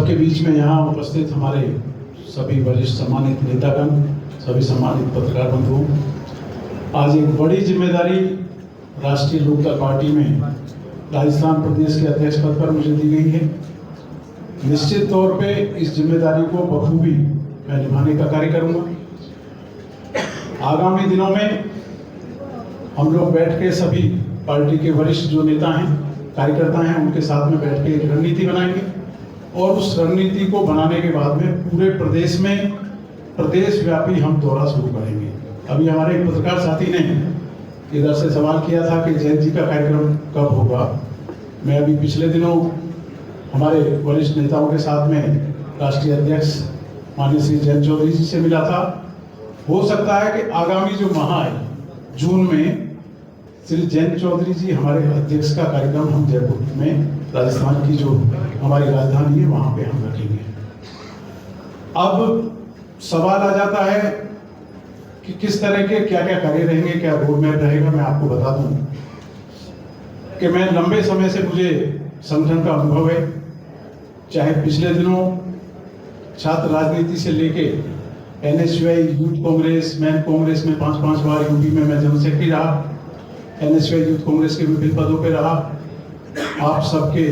सबके बीच में यहाँ उपस्थित हमारे सभी वरिष्ठ सम्मानित नेतागण, सभी सम्मानित पत्रकार बंधुओं, आज एक बड़ी जिम्मेदारी राष्ट्रीय लोकदल पार्टी में राजस्थान प्रदेश के अध्यक्ष पद पर मुझे दी गई है। निश्चित तौर पे इस जिम्मेदारी को बखूबी मैं निभाने का कार्य करूंगा। आगामी दिनों में हम लोग बैठ के सभी पार्टी के वरिष्ठ जो नेता हैं, कार्यकर्ता हैं, उनके साथ में बैठ के एक रणनीति बनाएंगे और उस रणनीति को बनाने के बाद में पूरे प्रदेश में प्रदेश व्यापी हम दौरा शुरू करेंगे। अभी हमारे एक पत्रकार साथी ने इधर से सवाल किया था कि जयंत जी का कार्यक्रम कब होगा। मैं अभी पिछले दिनों हमारे वरिष्ठ नेताओं के साथ में राष्ट्रीय अध्यक्ष माननीय श्री जयंत चौधरी जी से मिला था। हो सकता है कि आगामी जो माह है जून में श्री जयंत चौधरी जी हमारे अध्यक्ष का कार्यक्रम हम जयपुर में राजस्थान की जो हमारी राजधानी है वहां पे हम रखेंगे। अब सवाल आ जाता है कि किस तरह के क्या क्या कार्य रहेंगे, क्या रोड मैप रहेगा। मैं आपको बता दूं कि मैं लंबे समय से मुझे संगठन का अनुभव है, चाहे पिछले दिनों छात्र राजनीति से लेके NSY youth Congress, man Congress में 5-5 बार यूपी में मैं जनरल सेक्रेटरी रहा, NSY यूथ कांग्रेस के विभिन्न पदों पे रहा। आप सबके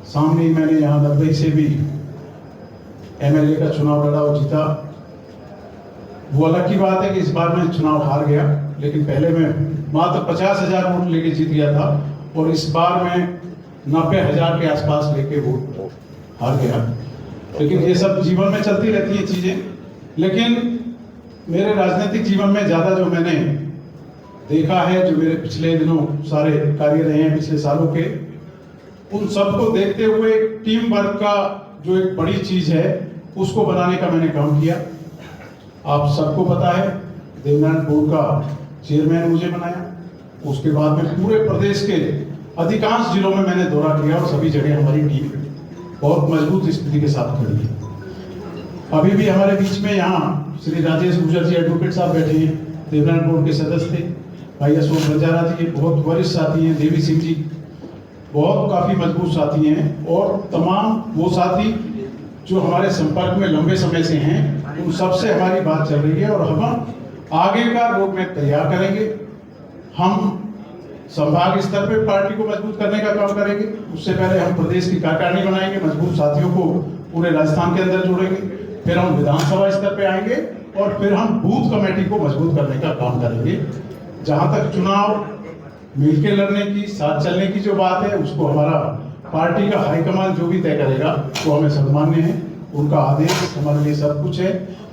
सामने ही मैंने यहाँ नब्बई से भी MLA का चुनाव लड़ा और जीता। वो अलग की बात है कि इस बार मैं चुनाव हार गया, लेकिन पहले मैं मात्र 50,000 वोट लेके जीत गया था और इस बार मैं 90,000 के आसपास लेके वोट हार गया। लेकिन ये सब जीवन में चलती रहती है चीजें। लेकिन मेरे राजनीतिक जीवन में ज्यादा जो मैंने देखा है, जो मेरे पिछले दिनों सारे कार्य रहे हैं पिछले सालों के, उन सबको देखते हुए टीम वर्क का जो एक बड़ी चीज है उसको बनाने का मैंने काम किया। आप सबको पता है देवनारायण बोर्ड का चेयरमैन मुझे बनाया। उसके बाद में पूरे प्रदेश के अधिकांश जिलों में मैंने दौरा किया और सभी जगह हमारी टीम बहुत मजबूत स्थिति के साथ खड़ी है। अभी भी हमारे बीच में यहाँ श्री राजेश गुजर जी एडवोकेट साहब बैठे हैं, देवनारायण बोर्ड के सदस्य थे। भाई अशोक बंजारा जी बहुत वरिष्ठ साथी हैं, देवी सिंह जी बहुत काफी मजबूत साथी हैं, और तमाम वो साथी जो हमारे संपर्क में लंबे समय से हैं, उन सबसे हमारी बात चल रही है और हम आगे का रोड मैप तैयार करेंगे। हम संभाग स्तर पे पार्टी को मजबूत करने का काम करेंगे। उससे पहले हम प्रदेश की कार्यकारिणी बनाएंगे, मजबूत साथियों को पूरे राजस्थान के अंदर जोड़ेंगे। फिर हम विधानसभा स्तर पे आएंगे और फिर हम बूथ कमेटी को मजबूत करने का काम करेंगे। जहां तक चुनाव मिलकर लड़ने की, साथ चलने की जो बात है, उसको हमारा पार्टी का हाईकमान जो भी तय करेगा वो हमें सम्मान्य है। उनका आदेश हमारे लिए सब कुछ है,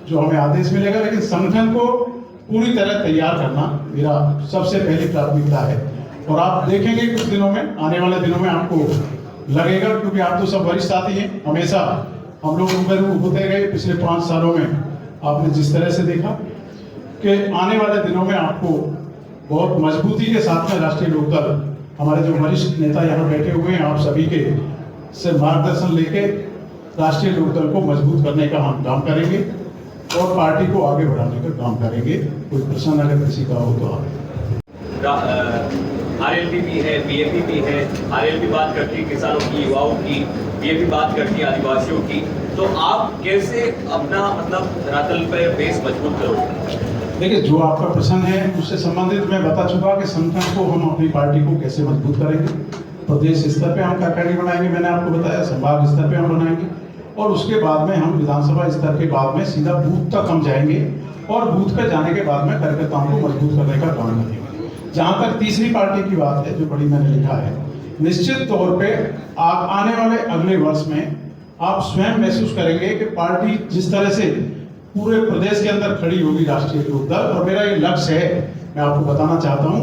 जो हमें आदेश मिलेगा। लेकिन संगठन को पूरी तरह तैयार करना मेरा सबसे पहली प्राथमिकता है। और आप देखेंगे कुछ दिनों में, आने वाले दिनों में आपको लगेगा, क्योंकि आप तो सब वरिष्ठ साथी हैं, हमेशा हम लोग रूबरू होते गए पिछले 5 सालों में। आपने जिस तरह से देखा कि आने वाले दिनों में आपको बहुत मजबूती के साथ में राष्ट्रीय लोकदल, हमारे जो वरिष्ठ नेता यहाँ बैठे हुए हैं, आप सभी के से मार्गदर्शन लेके राष्ट्रीय लोकदल को मजबूत करने का हम काम करेंगे और पार्टी को आगे बढ़ाने का काम करेंगे। कोई प्रश्न अगर किसी का हो तो आप। RLP भी है, BAP भी है। RLP बात करती है किसानों की, युवाओं की, BAP बात करती है आदिवासियों की। तो आप कैसे अपना मतलब धरातल पर बेस मजबूत करोगे? देखिए, जो आपका प्रश्न है उससे संबंधित मैं बता चुका कि संगठन को हम अपनी पार्टी को कैसे मजबूत करेंगे। प्रदेश स्तर पे हम कार्यकारिणी बनाएंगे, मैंने आपको बताया, संभाग स्तर पे हम बनाएंगे और उसके बाद में हम विधानसभा स्तर के बाद में सीधा बूथ तक हम जाएंगे और बूथ पे जाने के बाद में कार्यकर्ताओं को मजबूत करने का काम करेंगे। जहां तक तीसरी पार्टी की बात है, जो बड़ी मैंने लिखा है, निश्चित तौर पे आप आने वाले अगले वर्ष में आप स्वयं महसूस करेंगे कि पार्टी जिस तरह से पूरे प्रदेश के अंदर खड़ी होगी राष्ट्रीय लोकदल। और मेरा ये लक्ष्य है, मैं आपको बताना चाहता हूं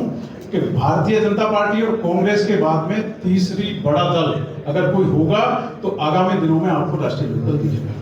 कि भारतीय जनता पार्टी और कांग्रेस के बाद में तीसरी बड़ा दल अगर कोई होगा तो आगामी दिनों में आपको राष्ट्रीय लोकदल दिखेगा।